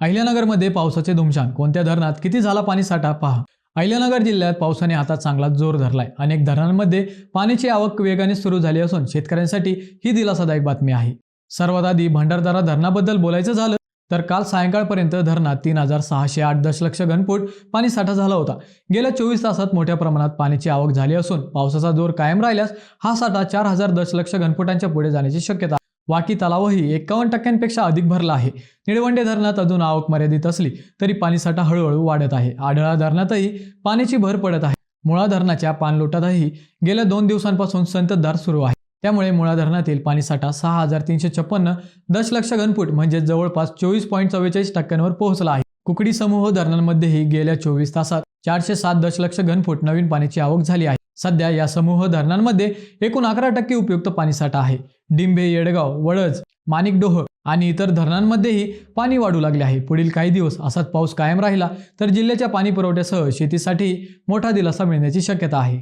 अहिल्यानगरमध्ये पावसाचे धुमशान, कोणत्या धरणात किती झाला पाणीसाठा पहा। अहिल्यानगर जिल्ह्यात पावसाने आता चांगला जोर धरलाय। अनेक धरणांमध्ये पाण्याची आवक वेगाने सुरू झाली असून शेतकऱ्यांसाठी ही दिलासादायक बातमी आहे। सर्वात आधी भंडारदरा धरणाबद्दल बोलायचं झालं तर काल सायंकाळपर्यंत धरणात 3608 दशलक्ष घनफूट पाणीसाठा झाला होता। गेल्या 24 तासात मोठ्या प्रमाणात पाण्याची आवक झाली असून पावसाचा जोर कायम राहिल्यास हा साठा 4000 दशलक्ष घनफुटांच्या पुढे जाण्याची शक्यता आहे। वाकी तलावही 51% अधिक भरला आहे। निळवंडे धरणात अजून आवक मर्यादित असली तरी पाणीसाठा हळूहळू वाढत आहे। आढळा धरणातही पाण्याची भर पडत आहे। मुळा धरणाच्या पाणलोटातही गेल्या 2 दिवसांपासून संततधार सुरू आहे। त्यामुळे मुळा धरणातील पाणीसाठा 6356 दशलक्ष घनफूट म्हणजे जवळपास 24.44% पोहोचला आहे। कुकडी समूह धरणांमध्येही गेल्या 24 तासात 407 दशलक्ष घनफूट नवीन पाण्याची आवक झाली आहे। सध्या या समूह धरणांमध्ये एकूण 11% उपयुक्त पाणीसाठा आहे। डिंभे, येडगाव, वडज, माणिकडोह आणि इतर धरणांमध्येही पाणी वाढू लागले आहे। पुढील काही दिवस असाच पाऊस कायम राहिला तर जिल्ह्याच्या पाणी पुरवठ्यासह शेतीसाठी मोठा दिलासा मिळण्याची शक्यता आहे।